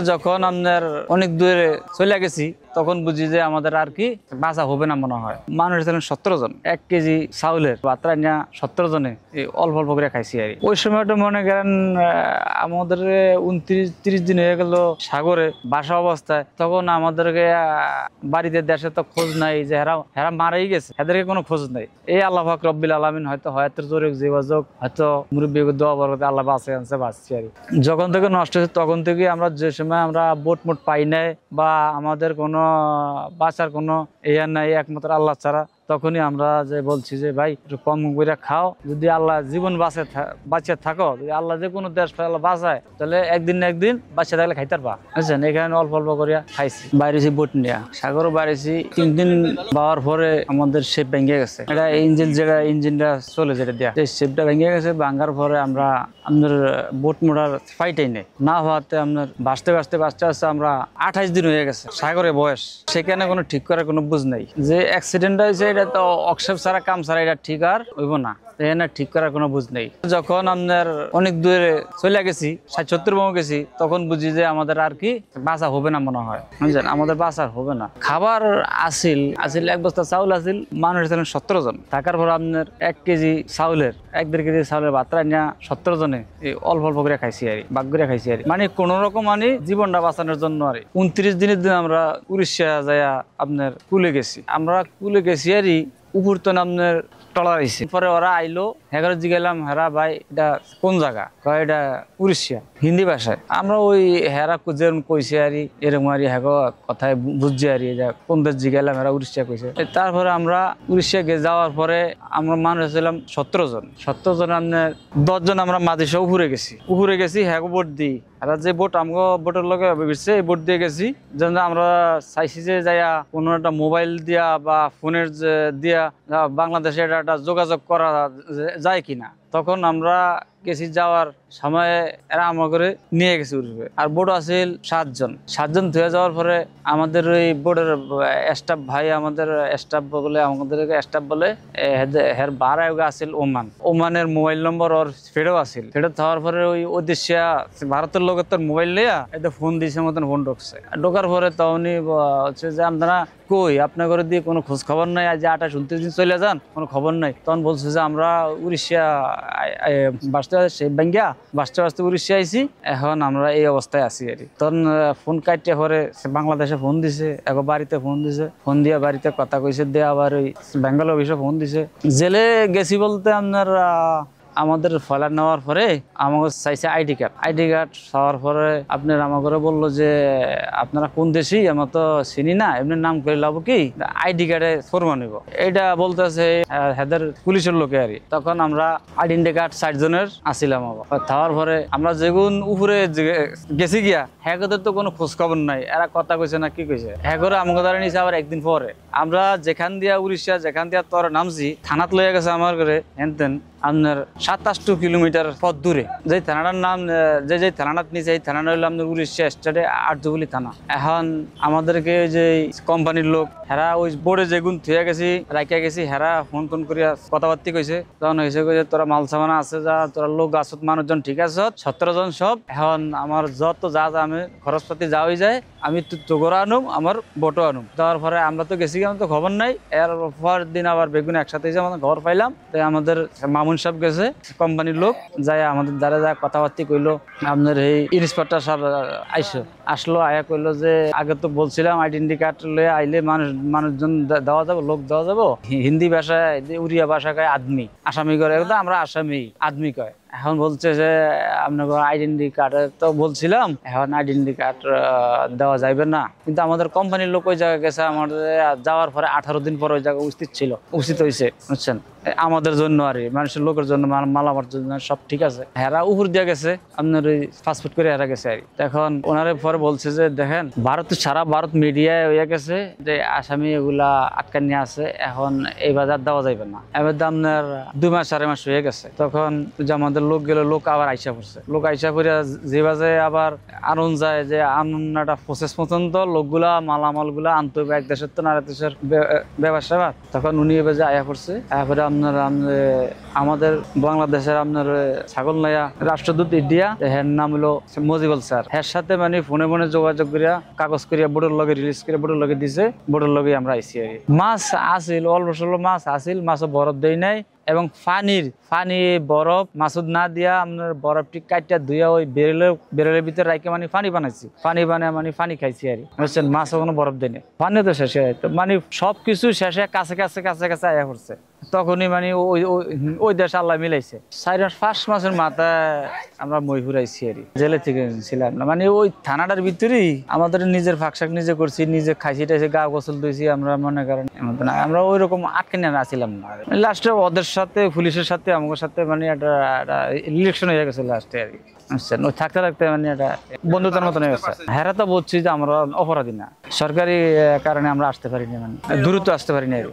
যখন আপনার অনেক দূরে চলে গেছি তখন বুঝি যে আমাদের আর কি বাঁচা হবে না মনে হয়। মানুষ ছিলেন 17 জন, 1 কেজি চাউলের বাত্রা নিয়ে 17 জনে অল্প অল্প করে খাইছি আর ওই সময়টা মনে করেন আমাদের 29-30 দিন হয়ে গেল সাগরে বাসা অবস্থায়। তখন আমাদেরকে বাড়িতে দেশে তো খোঁজ নাই যে হেরা মারাই গেছে, এদেরকে কোনো খোঁজ নাই। এই আল্লাহ পাক রব্বিল আলামিন হয়তো জোরে যোগাযোগ হয়তো মুরব্বী দোয়া বলতে আল্লাহ বাঁচে আনছে বাঁচছি আর যখন থেকে নষ্ট হয়েছে তখন থেকে আমরা যে সময় আমরা বোট মোট পাই নাই বা আমাদের কোনো বাঁচার কোনো ইয়ে নাই একমাত্র আল্লাহ ছাড়া, তখনই আমরা যে বলছি যে ভাই একটু কম করে খাও, যদি আল্লাহ জীবন বাঁচিয়ে থাকো, যদি আল্লাহ যে কোনো দেশ বাঁচায় তাহলে একদিন না একদিন বাঁচিয়ে থাকলে খাইতে পারবা। বুঝছেন, এখানে অল্প অল্প করে খাইছি। বাইরেছি বোট নিয়ে সাগরও বাইরেছি। 3 দিন পাওয়ার পরে আমাদের শেপ ভেঙে গেছে। এটা ইঞ্জিনটা চলে যেটা দেয়া শেপটা ভেঙে গেছে। ভাঙার পরে আমরা আপনার বোট মোড়ার ফাইটাই নেই না হওয়াতে আপনার বাঁচতে আমরা 28 দিন হয়ে গেছে সাগরে বয়স। সেখানে কোনো ঠিক করার কোনো বুঝ নাই। যে অ্যাক্সিডেন্ট হয়েছে এটা তো অক্ষেপ ছাড়া কাম ছাড়া এটা ঠিক আর হইব না, এখানে ঠিক করার কোনো বুঝ নেই। যখন আপনার অনেক দূরে চলে গেছি 60-70 বউ গেছি তখন বুঝি যে আমাদের আর কি বাঁচা হবে না মনে হয়। বুঝলেন, আমাদের বাঁচার হবে না। খাবার আসিল 1 বস্তা চাউল আসিল, মানুষ ছিলেন 17 জন। থাকার পর আপনার 1 কেজি চাউলের 1-1.5 কেজি চাউলের বাত্রা নিয়ে 17 জনে অল্প অল্প করে খাইছি আর বাগ করে খাইছি আর মানে কোন রকম জীবনটা বাঁচানোর জন্য আর 29 দিনের দিন আমরা উড়িষ্যা যাইয়া আপনার কুলে গেছি। আমরা কুলে গেছি আর উপর তো আপনার টলার আইছে। পরে ওরা আইলো, হেগারে জিগাইলাম হেরা ভাই এটা কোন জায়গা, এটা উড়িষ্যা হিন্দি ভাষায়। আমরা ওই হেরা যেরকম কইছে আর এরকম আর হ্যাঁ কথায় বুঝছি আর কোন দেশ জিগাইলাম হেরা উড়িষ্যা কইছে। তারপরে আমরা উড়িষ্যা যাওয়ার পরে আমরা মানুষ ছিলাম 17 জন। 17 জন আপনার 10 জন আমরা মাঝে উপরে গেছি হ্যাঁ বোট দিই। এরা যে বোট আমাকে বোটের লগে বেরছে এই বোট দিয়ে গেছি। যেন আমরা চাইছি যে যাইয়া কোনো একটা মোবাইল দিয়া বা ফোনের দিয়া বাংলাদেশে একটা যোগাযোগ করা যায় কিনা। তখন আমরা গেছি, যাওয়ার সময় এরা আমাকে নিয়ে গেছে উঠবে। আর বোট আছিল 7 জন ধুয়ে যাওয়ার পরে আমাদের ওই বোর্ডের স্টাফ ভাই, আমাদের স্টাফ বলে হের বাড়া আছিল ওমানের মোবাইল নম্বর ওর ফেরত আছিল। ফেরত হওয়ার পরে ওই উদ্দেশ্যা ভারতের লোকের তোর মোবাইল নিয়ে এটা ফোন দিয়েছে, মতন ফোন ঢুকছে। ঢোকার পরে তখনই হচ্ছে যে আপনারা কই, আপনার ঘরে দিয়ে কোনো খোঁজ খবর নাই, আজ 28-29 দিন চলে যান, কোনো খবর নাই। তখন বলছে যে আমরা উড়িষ্যা বাঁচতে উড়িষ্যা আইছি, এখন আমরা এই অবস্থায় আছি আর তখন ফোন কাটতে পরে বাংলাদেশে ফোন দিছে, এখন বাড়িতে ফোন দিছে, ফোন দিয়ে বাড়িতে কথা কইছে, দিয়ে আবার ওই বেঙ্গল অফিসে ফোন দিছে। জেলে গেছি বলতে আপনার আমাদের ফলার নেওয়ার পরে আমাকে চাইছে আইডি কার্ড পাওয়ার পরে আপনার আমাকে বললো যে আপনারা কোন দেশি, আমার তো চিনি না, এমনি নাম করে লাভ কি আইডি কার্ডে ফরমা নিব, এটা বলতেছে হেদের পুলিশের লোকে আর। তখন আমরা আইডেন্টি কার্ড 60 জনের আসিলাম। থাওয়ার পরে আমরা যেগুন উপরে গেছি গিয়া হ্যাগদের তো কোনো খোঁজ খবর নাই, এরা কথা কইছে না কি কইছে। হ্যাগরে আমাকে দ্বারা নিছে আবার একদিন পরে। আমরা যেখান দিয়া উড়িষ্যা যেখান দিয়া তোর নামছি থানাত লইয়া গেছে আমার ঘরে হেনতেন আপনার 27 কিলোমিটার পথ দূরে। যে থানাটার নাম যে থানাটাত নিচে এই থানাটা হইলো আপনার উড়িষ্যা স্টেটে আর্যবলি থানা। এখন আমাদেরকে যে কোম্পানির লোক হেরা ওই বোর্ডে যেগুন থুয়ে গেছি রাখিয়া গেছি, হেরা ফোন করিয়া কথাবার্তি কইছে। তখন হয়েছে কইছে তোরা মাল সামানা আছে, যা তোরা লোক আসত, মানুষজন ঠিক আছে 17 জন সব। এখন আমার যত যা আমি খরচপাতি যা হয়ে যায় আমি তোগরা আনুম, আমার বোটও আনুম। দেওয়ার পরে আমরা তো গেছি, আমার তো খবর নাই। এর পর দিন আবার বেগুন একসাথে আমাদের ঘর পাইলাম। তাই আমাদের মামুন সাহেব গেছে কোম্পানির লোক, যাই আমাদের দ্বারা যা কথাবার্তি কইলো। আপনার এই ইন্সপেক্টর সাহেব আসলো, আয়া কইলো যে আগে তো বলছিলাম আইডেন্টি কার্ড লয়ে আইলে মানুষজন দেওয়া যাবো, লোক দেওয়া যাবো। হিন্দি ভাষায় উড়িয়া ভাষা কয় আদমি, আসামি করে, আমরা আসামি আদমি কয়। এখন বলছে যে আপনাকে আইডেন্টি কার্ড তো বলছিলাম, এখন আইডেন্টি কার্ড দেওয়া যাইবে না। কিন্তু আমাদের কোম্পানির লোক ওই জায়গায় গেছে, আমাদের যাওয়ার পরে 18 দিন পর ওই জায়গায় উচিত হয়েছে। বুঝছেন, আমাদের জন্য আর মানুষের লোকের জন্য, মালামার জন্য সব ঠিক আছে। হেরা উপর দিয়ে গেছে আপনার ওই পাসপোর্ট করে হেরা গেছে আর। এখন ওনারে পরে বলছে যে দেখেন সারা ভারত মিডিয়ায় হয়ে গেছে যে আসামি এগুলা আটকান নিয়ে আছে, এখন এই বাজার দেওয়া যাইবে না। এবার আপনার 2 মাস 4 মাস হয়ে গেছে। তখন যে আমাদের আমাদের লোক গেলে লোক আবার আইসা পড়ছে, লোক আইসা পড়ে যে বাজে আবার আনন্দ যায় যে আনন্দটা প্রসেস পর্যন্ত লোকগুলা মালামালগুলা আনতে হবে এক দেশের তো নানা দেশের ব্যবসা, তখন উনি এবার আয়া পড়ছে। তারপরে আপনার আমাদের বাংলাদেশের আপনার ছাগল নাইয়া রাষ্ট্রদূত ইন্ডিয়া, এর নাম হলো মজিবুল স্যার, এর সাথে মানে ফোনে ফোনে যোগাযোগ করিয়া কাগজ করিয়া বোর্ডের লগে রিলিজ করে বোর্ডের লগে দিছে, বোর্ডের লগে আমরা আইসি আর মাছ আসিল অল্প স্বল্প মাছ আসিল, মাছও বরফ দেয় নাই এবং পানি বরফ মাছুদ না দিয়া আপনার বরফটি কাটিয়া ধুইয়া ওই বেরেলের ভিতরে রাইকে মানে পানি বানাইছি, পানি বানায় মানে পানি খাইছি আর বুঝছেন, মাছও কোনো বরফ দেয়নি, পানি তো শেষে মানে সবকিছু শেষে কাছে কাছে কাছে কাছে আয়া পড়ছে। তখনই মানে ওই দেশ আল্লাহ মিলাইছে। 4-5 মাসের মাথায় আমরা মই ঘুরাইছি আর জেলে থেকে ছিলাম না, মানে ওই থানাটার ভিতরেই আমাদের নিজের ফাঁকশাক নিজে করছি, নিজে খাইছি টাইছি, গা গোসল ধুইছি, আমরা মনে করেন আমরা ওই রকম আটকে নিয়ে আসছিলাম না। লাস্টে ওদের সাথে পুলিশের সাথে আমাদের সাথে মানে একটা ইলেকশন হয়ে গেছে লাস্টে আর কি, বুঝছেন, ওই থাকতে থাকতে মানে একটা বন্ধুতার মতন হয়ে গেছে। হেরা তো বলছি যে আমরা অপরাধী না, সরকারি কারণে আমরা আসতে পারিনি, মানে দ্রুত আসতে পারিনি আর